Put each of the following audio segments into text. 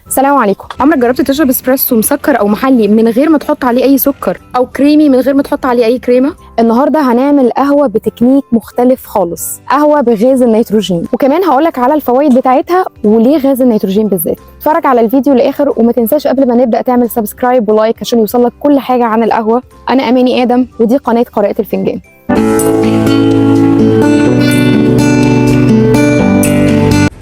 السلام عليكم. عمرك جربت تشرب اسبريسو مسكر او محلي من غير ما تحط عليه اي سكر، او كريمي من غير ما تحط عليه اي كريمه؟ النهارده هنعمل قهوه بتكنيك مختلف خالص، قهوه بغاز النيتروجين، وكمان هقولك على الفوائد بتاعتها وليه غاز النيتروجين بالذات. اتفرج على الفيديو للاخر وما تنساش قبل ما نبدا تعمل سبسكرايب ولايك عشان يوصلك كل حاجه عن القهوه. انا اماني ادم ودي قناه قراءه الفنجان.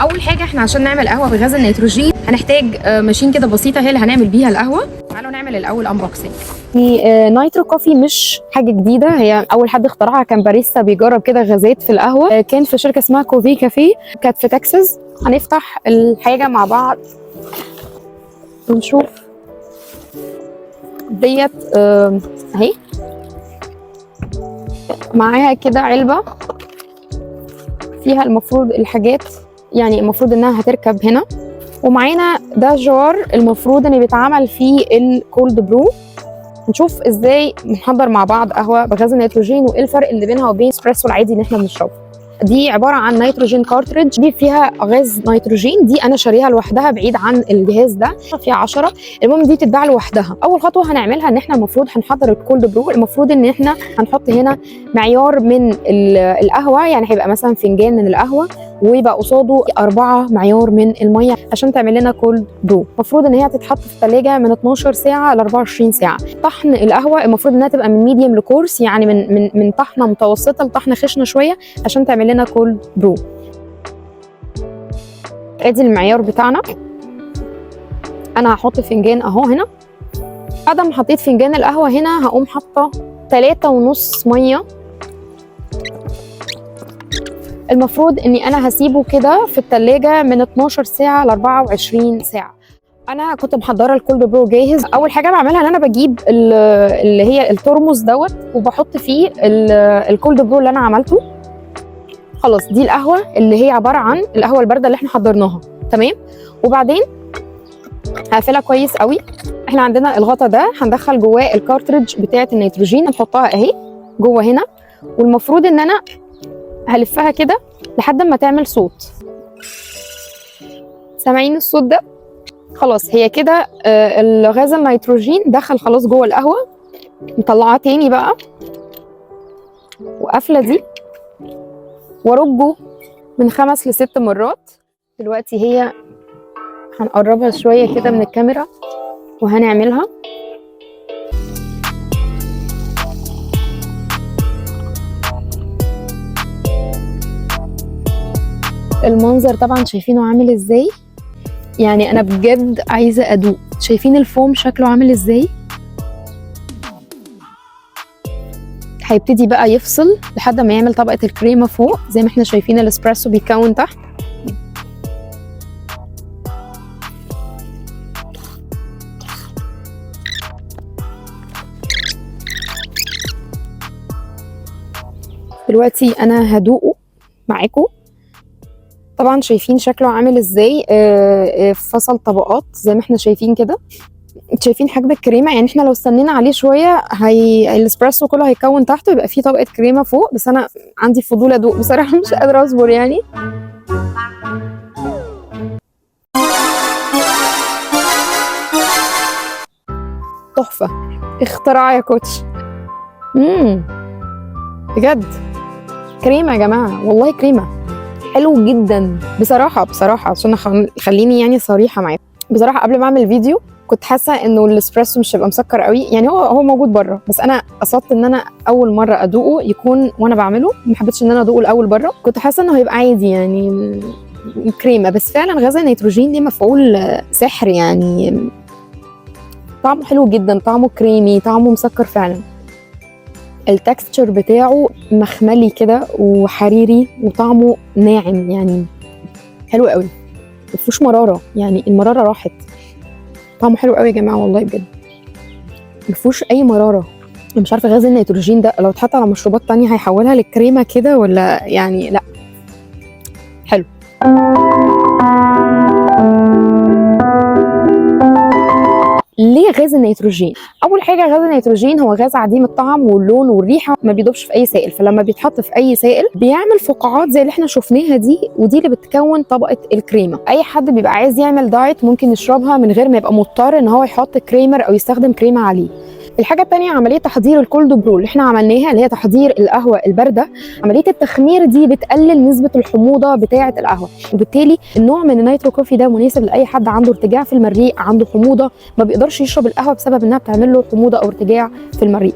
اول حاجه احنا عشان نعمل قهوه بغاز النيتروجين هنحتاج ماشين كده بسيطه هي اللي هنعمل بيها القهوه. تعالوا نعمل الاول انبوكسنج. دي نايترو كوفي مش حاجه جديده، هي اول حد اخترعها كان باريستا بيجرب كده غازات في القهوه، كان في شركه اسمها كوفي كافيه كانت في تكساس. هنفتح الحاجه مع بعض ونشوف ديت اهي معاها كده علبه فيها المفروض الحاجات، يعني المفروض انها هتركب هنا. ومعانا ده جار المفروض ان بيتعمل فيه الكولد برو. نشوف ازاي نحضر مع بعض قهوه بغاز النيتروجين وايه الفرق اللي بينها وبين الاسبريسو العادي اللي احنا بنشربه. دي عباره عن نيتروجين كارتريدج، دي فيها غاز نيتروجين، دي انا شاريها لوحدها بعيد عن الجهاز ده، فيها 10. المهم دي بتتباع لوحدها. اول خطوه هنعملها ان احنا المفروض هنحضر الكولد برو. المفروض ان احنا هنحط هنا معيار من القهوه، يعني هيبقى مثلا فنجان من القهوه ويبقى قصاده 4 معيار من الميه عشان تعمل لنا كولد برو. المفروض ان هي تتحط في الثلاجه من 12 ساعه ل 24 ساعه. طحن القهوه المفروض انها تبقى من ميديوم لكورس، يعني من طحنه متوسطه لطحنه خشنه شويه عشان تعمل لنا كولد برو. ادي المعيار بتاعنا. انا هحط فنجان اهو هنا. ادم حطيت فنجان القهوه هنا هقوم حاطه 3.5 ميه. المفروض اني انا هسيبه كده في التلاجة من 12 ساعة ل 24 ساعة. انا كنت محضرة الكولد برو جاهز. اول حاجة بعملها ان انا بجيب اللي هي الترمس دوت وبحط فيه الكولد برو اللي انا عملته. خلاص دي القهوة اللي هي عبارة عن القهوة الباردة اللي احنا حضرناها، تمام. وبعدين هقفلها كويس قوي. احنا عندنا الغطا ده هندخل جواه الكارتريدج بتاعة النيتروجين، هنحطها اهي جوه هنا. والمفروض ان انا هلفها كده لحد ما تعمل صوت. سامعين الصوت ده؟ خلاص هي كده الغاز النيتروجين دخل خلاص جوه القهوه. نطلعها تاني بقى وقافله دي وارجه من 5 ل6 مرات. دلوقتي هي هنقربها شويه كده من الكاميرا وهنعملها. المنظر طبعا شايفينه عامل ازاي، يعني انا بجد عايزه ادوق. شايفين الفوم شكله عامل ازاي؟ هيبتدي بقى يفصل لحد ما يعمل طبقه الكريمه فوق زي ما احنا شايفين الاسبريسو بيكون تحت. دلوقتي انا هدوقه معاكم. طبعا شايفين شكله عامل ازاي، فصل طبقات زي ما احنا شايفين كده. شايفين حجم الكريمه، يعني احنا لو استنينا عليه شويه الاسبريسو كله هيكون تحته يبقى فيه طبقه كريمه فوق. بس انا عندي فضول ادوق بصراحه، مش قادره اصبر يعني. تحفه، اختراع يا كوتش. بجد كريمه يا جماعه، والله كريمه حلو جدا بصراحه عشان خليني يعني صريحه معاكم. بصراحه قبل ما اعمل الفيديو كنت حاسه انه الاسبريسو مش هيبقى مسكر قوي، يعني هو موجود بره، بس انا قصدت ان انا اول مره ادوقه يكون وانا بعمله. ما حبيتش ان انا ادوقه لاول مره، كنت حاسه انه هيبقى عادي يعني كريمه. بس فعلا غاز النيتروجين ليه مفعول سحر، يعني طعمه حلو جدا، طعمه كريمي، طعمه مسكر فعلا. التكستشر بتاعه مخملي كده وحريري وطعمه ناعم، يعني حلو قوي، مفيهوش مراره، يعني المراره راحت. طعمه حلو قوي يا جماعه والله بجد، مفيهوش اي مراره. انا مش عارفه غاز النيتروجين ده لو اتحط على مشروبات تانية هيحولها للكريمه كده ولا يعني لا. حلو. ليه غاز النيتروجين؟ اول حاجه غاز النيتروجين هو غاز عديم الطعم واللون والريحه، ما بيدوبش في اي سائل، فلما بيتحط في اي سائل بيعمل فقاعات زي اللي احنا شفناها دي، ودي اللي بتكون طبقه الكريمه. اي حد بيبقى عايز يعمل دايت ممكن يشربها من غير ما يبقى مضطر ان هو يحط كريمر او يستخدم كريمه عليه. الحاجه الثانيه عمليه تحضير الكولد برو اللي احنا عملناها، اللي هي تحضير القهوه البارده. عمليه التخمير دي بتقلل نسبه الحموضه بتاعه القهوه، وبالتالي النوع من النيترو كوفي ده مناسب لاي حد عنده ارتجاع في المريء، عنده حموضه ما بيقدرش يشرب القهوه بسبب انها بتعمل له حموضه او ارتجاع في المريء.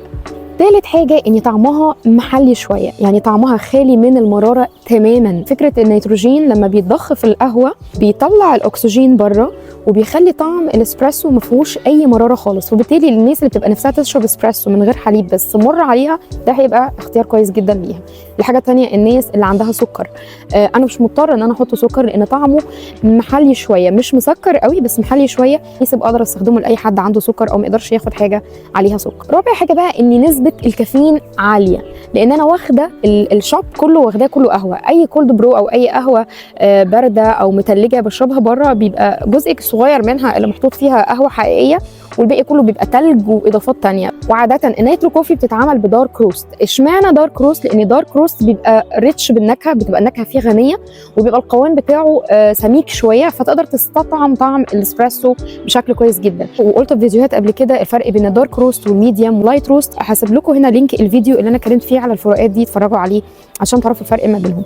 تالت حاجة ان طعمها محلي شوية، يعني طعمها خالي من المرارة تماما. فكرة النيتروجين لما بيتضخ في القهوة بيطلع الاكسجين بره وبيخلي طعم الاسبريسو ما فيهوش اي مرارة خالص، وبالتالي الناس اللي بتبقى نفسها تشرب اسبريسو من غير حليب بس مر عليها، ده هيبقى اختيار كويس جدا ليها. الحاجة التانية الناس اللي عندها سكر، انا مش مضطرة ان انا احط سكر لان طعمه محلي شوية، مش مسكر قوي بس محلي شوية، يسيب اقدر استخدمه لاي حد عنده سكر او ما يقدرش ياخد حاجة عليها سكر. رابع حاجة بقى ان نسبة الكافيين عالية، لان انا واخدة الشوب كله، واخداه كله قهوة. اي كولد برو او اي قهوة باردة او متلجة بشربها بره بيبقى جزء صغير منها اللي محطوط فيها قهوة حقيقية، والباقي كله بيبقى تلج واضافات تانية. وعاده النيترو كوفي بتتعمل بدارك روست. اشمعنى دارك روست؟ لان دارك روست بيبقى ريتش بالنكهه، بتبقى النكهه فيه غنيه، وبيبقى القوام بتاعه سميك شويه، فتقدر تستطعم طعم الاسبريسو بشكل كويس جدا. وقلت في فيديوهات قبل كده الفرق بين الدارك روست والميديوم ولايت روست، هسيب لكم هنا لينك الفيديو اللي انا اتكلمت فيه على الفروقات دي، اتفرجوا عليه عشان تعرفوا الفرق ما بينهم.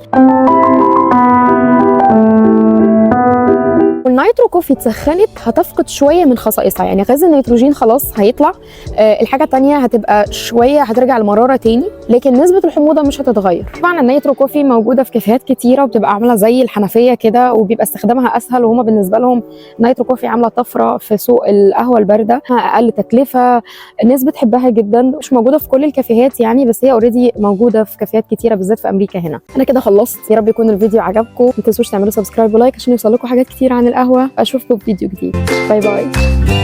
النيترو كوفي اتسخنت هتفقد شويه من خصائصها، يعني غاز النيتروجين خلاص هيطلع، الحاجه الثانيه هتبقى شويه هترجع المراره تاني، لكن نسبه الحموضه مش هتتغير. طبعا النيترو كوفي موجوده في كافيهات كتيره وبتبقى عامله زي الحنفيه كده، وبيبقى استخدامها اسهل، وهما بالنسبه لهم نيترو كوفي عامله طفره في سوق القهوه البارده، اقل تكلفه، الناس بتحبها جدا. مش موجوده في كل الكافيهات يعني، بس هي اوريدي موجوده في كافيهات كتيره بالذات في امريكا هنا. انا كده خلصت، يا رب يكون الفيديو عجبكم، ما تنسوش تعملوا سبسكرايب ولايك عشان يوصل لكم حاجات كتير عن القهوه. اشوفكم في فيديو جديد، باي باي.